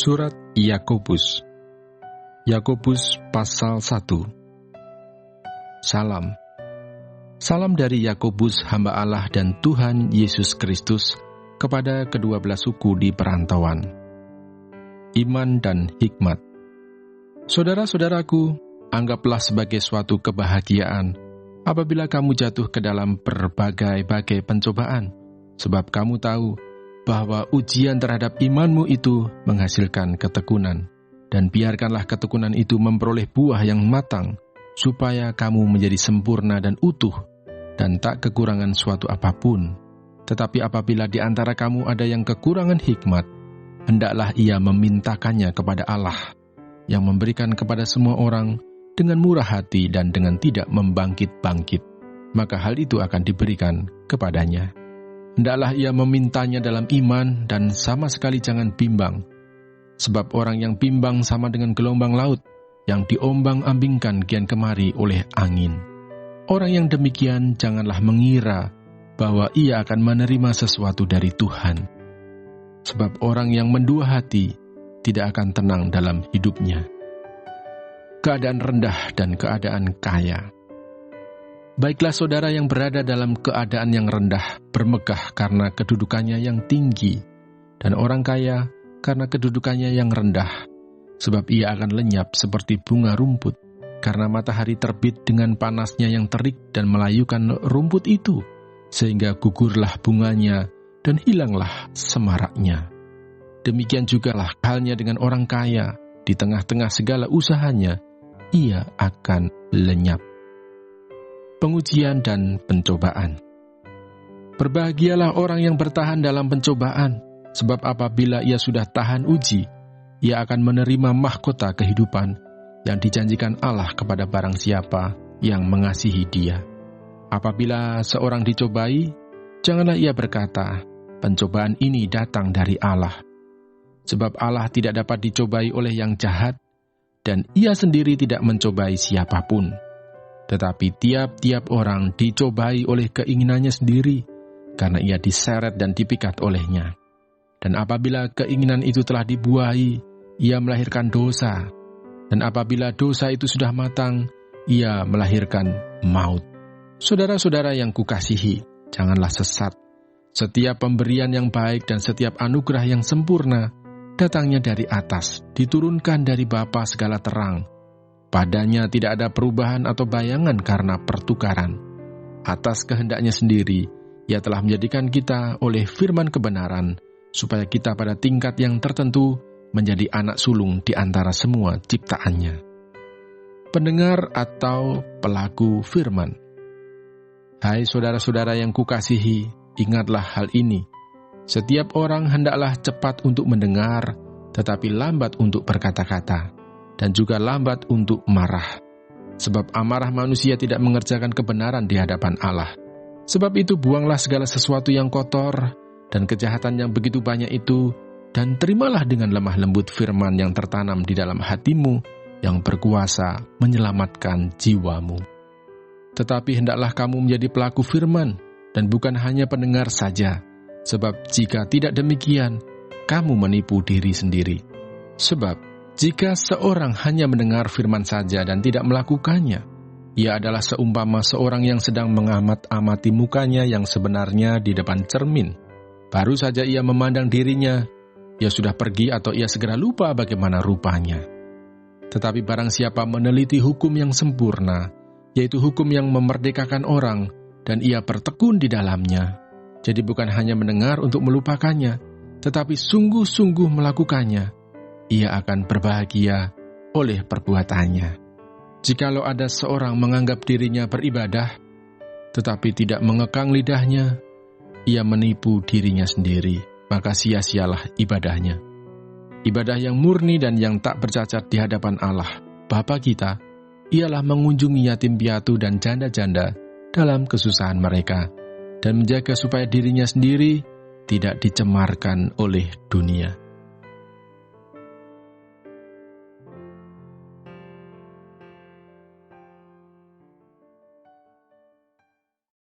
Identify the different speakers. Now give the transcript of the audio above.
Speaker 1: Surat Yakobus. Yakobus pasal 1. Salam. Salam dari Yakobus, hamba Allah dan Tuhan Yesus Kristus, kepada kedua belas suku di perantauan. Iman dan hikmat. Saudara-saudaraku, anggaplah sebagai suatu kebahagiaan apabila kamu jatuh ke dalam berbagai-bagai pencobaan, sebab kamu tahu bahwa ujian terhadap imanmu itu menghasilkan ketekunan. Dan biarkanlah ketekunan itu memperoleh buah yang matang, supaya kamu menjadi sempurna dan utuh, dan tak kekurangan suatu apapun. Tetapi apabila di antara kamu ada yang kekurangan hikmat, hendaklah ia memintakannya kepada Allah, yang memberikan kepada semua orang dengan murah hati dan dengan tidak membangkit-bangkit. Maka hal itu akan diberikan kepadanya. Hendaklah ia memintanya dalam iman dan sama sekali jangan bimbang. Sebab orang yang bimbang sama dengan gelombang laut yang diombang-ambingkan kian kemari oleh angin. Orang yang demikian janganlah mengira bahwa ia akan menerima sesuatu dari Tuhan. Sebab orang yang mendua hati tidak akan tenang dalam hidupnya. Keadaan rendah dan keadaan kaya. Baiklah saudara yang berada dalam keadaan yang rendah bermegah karena kedudukannya yang tinggi, dan orang kaya karena kedudukannya yang rendah, sebab ia akan lenyap seperti bunga rumput, karena matahari terbit dengan panasnya yang terik dan melayukan rumput itu, sehingga gugurlah bunganya dan hilanglah semaraknya. Demikian jugalah halnya dengan orang kaya, di tengah-tengah segala usahanya, ia akan lenyap. Pengujian dan pencobaan. Berbahagialah orang yang bertahan dalam pencobaan, sebab apabila ia sudah tahan uji, ia akan menerima mahkota kehidupan yang dijanjikan Allah kepada barang siapa yang mengasihi dia. Apabila seorang dicobai, janganlah ia berkata, pencobaan ini datang dari Allah. Sebab Allah tidak dapat dicobai oleh yang jahat, dan ia sendiri tidak mencobai siapapun. Tetapi tiap-tiap orang dicobai oleh keinginannya sendiri, karena ia diseret dan dipikat olehnya. Dan apabila keinginan itu telah dibuahi, ia melahirkan dosa. Dan apabila dosa itu sudah matang, ia melahirkan maut. Saudara-saudara yang kukasihi, janganlah sesat. Setiap pemberian yang baik dan setiap anugerah yang sempurna, datangnya dari atas, diturunkan dari Bapa segala terang. Padanya tidak ada perubahan atau bayangan karena pertukaran. Atas kehendaknya sendiri, ia telah menjadikan kita oleh firman kebenaran, supaya kita pada tingkat yang tertentu menjadi anak sulung di antara semua ciptaannya. Pendengar atau pelaku firman. Hai saudara-saudara yang kukasihi, ingatlah hal ini. Setiap orang hendaklah cepat untuk mendengar, tetapi lambat untuk berkata-kata, dan juga lambat untuk marah. Sebab amarah manusia tidak mengerjakan kebenaran di hadapan Allah. Sebab itu buanglah segala sesuatu yang kotor, dan kejahatan yang begitu banyak itu, dan terimalah dengan lemah lembut firman yang tertanam di dalam hatimu, yang berkuasa menyelamatkan jiwamu. Tetapi hendaklah kamu menjadi pelaku firman, dan bukan hanya pendengar saja, sebab jika tidak demikian, kamu menipu diri sendiri. Sebab jika seorang hanya mendengar firman saja dan tidak melakukannya, ia adalah seumpama seorang yang sedang mengamat-amati mukanya yang sebenarnya di depan cermin. Baru saja ia memandang dirinya, ia sudah pergi atau ia segera lupa bagaimana rupanya. Tetapi barang siapa meneliti hukum yang sempurna, yaitu hukum yang memerdekakan orang, dan ia bertekun di dalamnya, jadi bukan hanya mendengar untuk melupakannya, tetapi sungguh-sungguh melakukannya, ia akan berbahagia oleh perbuatannya. Jikalau ada seorang menganggap dirinya beribadah, tetapi tidak mengekang lidahnya, ia menipu dirinya sendiri, maka sia-sialah ibadahnya. Ibadah yang murni dan yang tak bercacat di hadapan Allah, Bapa kita, ialah mengunjungi yatim piatu dan janda-janda dalam kesusahan mereka, dan menjaga supaya dirinya sendiri tidak dicemarkan oleh dunia.